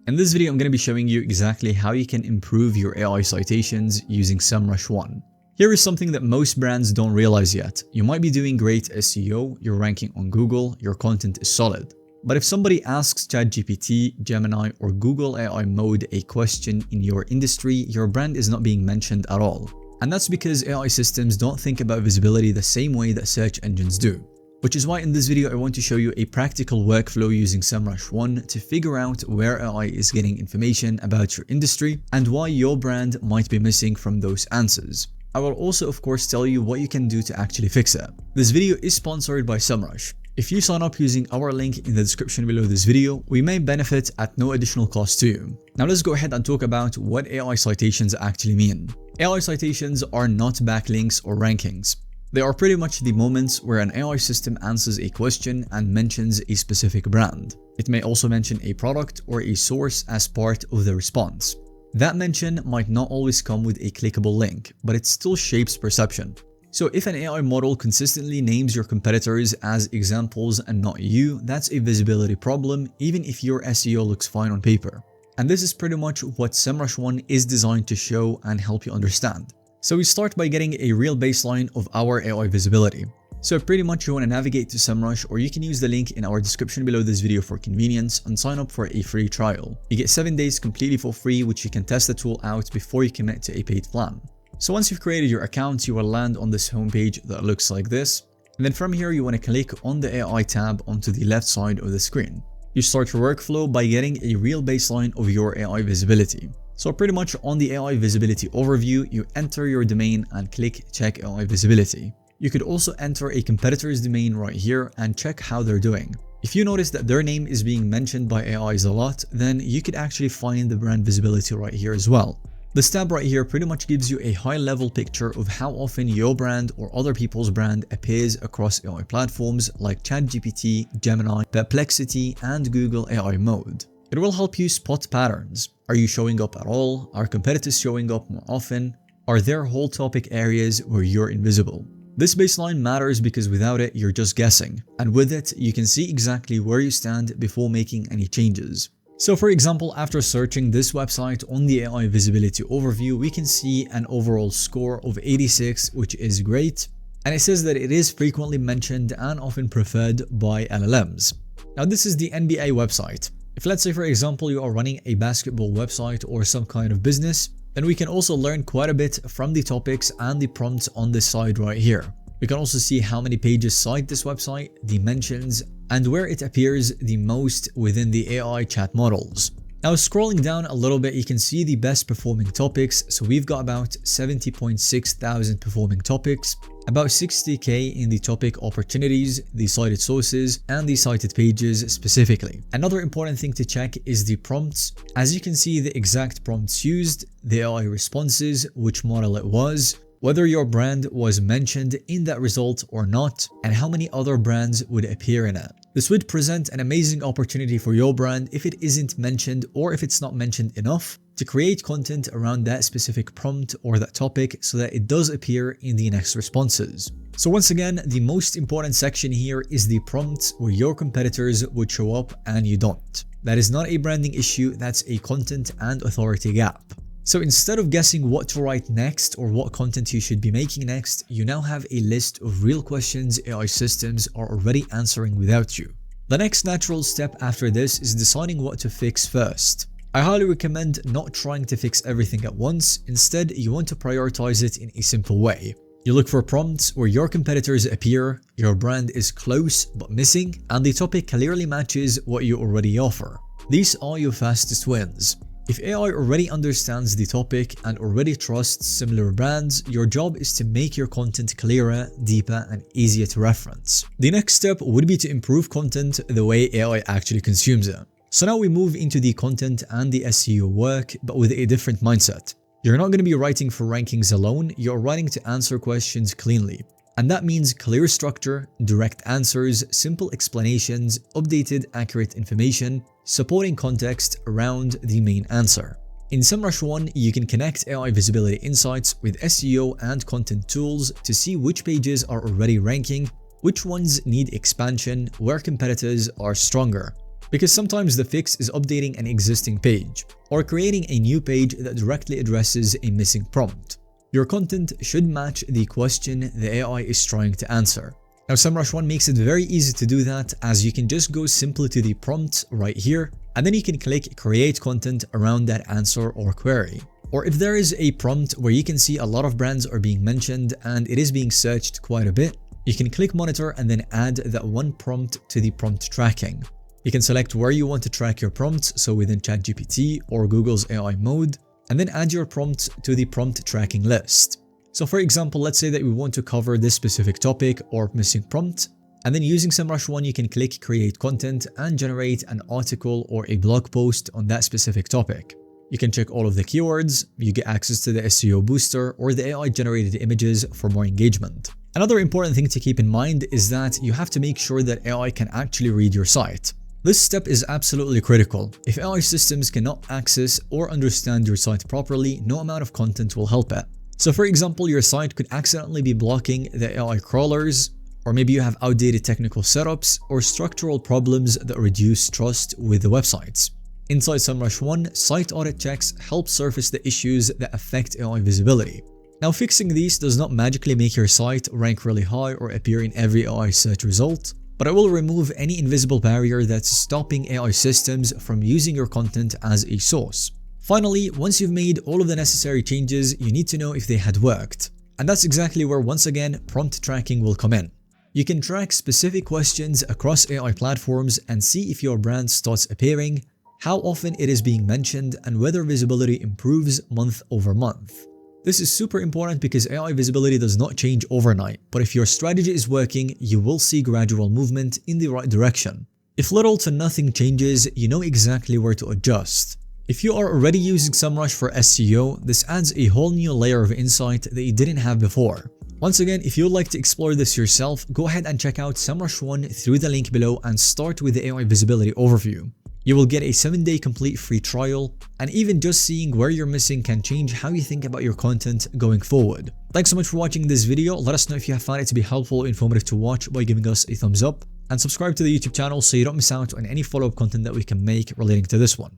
In this video, I'm going to be showing you exactly how you can improve your AI citations using Semrush One. Here is something that most brands don't realize yet. You might be doing great SEO, you're ranking on Google, your content is solid. But if somebody asks ChatGPT, Gemini, or Google AI mode a question in your industry, your brand is not being mentioned at all. And that's because AI systems don't think about visibility the same way that search engines do. Which is why in this video I want to show you a practical workflow using Semrush One to figure out where AI is getting information about your industry and why your brand might be missing from those answers. I will also of course tell you what you can do to actually fix it. This video is sponsored by Semrush. If you sign up using our link in the description below this video, we may benefit at no additional cost to you. Now let's go ahead and talk about what AI citations actually mean. AI citations are not backlinks or rankings. They are pretty much the moments where an AI system answers a question and mentions a specific brand. It may also mention a product or a source as part of the response. That mention might not always come with a clickable link, but it still shapes perception. So if an AI model consistently names your competitors as examples and not you, that's a visibility problem even if your SEO looks fine on paper. And this is pretty much what Semrush One is designed to show and help you understand. So we start by getting a real baseline of our AI visibility. So pretty much you want to navigate to Semrush, or you can use the link in our description below this video for convenience and sign up for a free trial. You get 7 days completely for free, which you can test the tool out before you commit to a paid plan. So once you've created your account, you will land on this homepage that looks like this. And then from here, you want to click on the AI tab onto the left side of the screen. You start your workflow by getting a real baseline of your AI visibility. So pretty much on the AI visibility overview, you enter your domain and click check AI visibility. You could also enter a competitor's domain right here and check how they're doing. If you notice that their name is being mentioned by AIs a lot, then you could actually find the brand visibility right here as well. This tab right here pretty much gives you a high-level picture of how often your brand or other people's brand appears across AI platforms like ChatGPT, Gemini, Perplexity, and Google AI mode. It will help you spot patterns. Are you showing up at all? Are competitors showing up more often? Are there whole topic areas where you're invisible? This baseline matters because without it, you're just guessing. And with it, you can see exactly where you stand before making any changes. So for example, after searching this website on the AI visibility overview, we can see an overall score of 86, which is great. And it says that it is frequently mentioned and often preferred by LLMs. Now this is the NBA website. If let's say for example you are running a basketball website or some kind of business, then we can also learn quite a bit from the topics and the prompts on this side right here. We can also see how many pages cite this website, the mentions, and where it appears the most within the AI chat models. Now scrolling down a little bit, you can see the best performing topics. So we've got about 70.6 thousand performing topics, about 60k in the topic opportunities, the cited sources, and the cited pages specifically. Another important thing to check is the prompts. As you can see, the exact prompts used, the AI responses, which model it was, whether your brand was mentioned in that result or not, and how many other brands would appear in it. This would present an amazing opportunity for your brand if it isn't mentioned or if it's not mentioned enough to create content around that specific prompt or that topic so that it does appear in the next responses. So once again, the most important section here is the prompts where your competitors would show up and you don't. That is not a branding issue, that's a content and authority gap. So instead of guessing what to write next or what content you should be making next, you now have a list of real questions AI systems are already answering without you. The next natural step after this is deciding what to fix first. I highly recommend not trying to fix everything at once. Instead, you want to prioritize it in a simple way. You look for prompts where your competitors appear, your brand is close but missing, and the topic clearly matches what you already offer. These are your fastest wins. If AI already understands the topic and already trusts similar brands, your job is to make your content clearer, deeper, and easier to reference. The next step would be to improve content the way AI actually consumes it. So now we move into the content and the SEO work, but with a different mindset. You're not going to be writing for rankings alone, you're writing to answer questions cleanly. And that means clear structure, direct answers, simple explanations, updated, accurate information, supporting context around the main answer. In Semrush One, you can connect AI visibility insights with SEO and content tools to see which pages are already ranking, which ones need expansion, where competitors are stronger. Because sometimes the fix is updating an existing page or creating a new page that directly addresses a missing prompt. Your content should match the question the AI is trying to answer. Now, Semrush One makes it very easy to do that, as you can just go simply to the prompt right here, and then you can click create content around that answer or query. Or if there is a prompt where you can see a lot of brands are being mentioned and it is being searched quite a bit, you can click monitor and then add that one prompt to the prompt tracking. You can select where you want to track your prompts, so within ChatGPT or Google's AI mode, and then add your prompt to the prompt tracking list. So for example, let's say that we want to cover this specific topic or missing prompt, and then using Semrush One, you can click create content and generate an article or a blog post on that specific topic. You can check all of the keywords, you get access to the SEO booster or the AI generated images for more engagement. Another important thing to keep in mind is that you have to make sure that AI can actually read your site. This step is absolutely critical. If AI systems cannot access or understand your site properly, no amount of content will help it. So for example, your site could accidentally be blocking the AI crawlers, or maybe you have outdated technical setups or structural problems that reduce trust with the websites. Inside Semrush One, site audit checks help surface the issues that affect AI visibility. Now, fixing these does not magically make your site rank really high or appear in every AI search result, but it will remove any invisible barrier that's stopping AI systems from using your content as a source. Finally, once you've made all of the necessary changes, you need to know if they had worked. And that's exactly where, once again, prompt tracking will come in. You can track specific questions across AI platforms and see if your brand starts appearing, how often it is being mentioned, and whether visibility improves month over month. This is super important because AI visibility does not change overnight, but if your strategy is working, you will see gradual movement in the right direction. If little to nothing changes, you know exactly where to adjust. If you are already using Semrush for SEO, this adds a whole new layer of insight that you didn't have before. Once again, if you would like to explore this yourself, go ahead and check out Semrush One through the link below and start with the AI visibility overview. You will get a 7-day complete free trial, and even just seeing where you're missing can change how you think about your content going forward. Thanks so much for watching this video. Let us know if you have found it to be helpful or informative to watch by giving us a thumbs up, and subscribe to the YouTube channel so you don't miss out on any follow-up content that we can make relating to this one.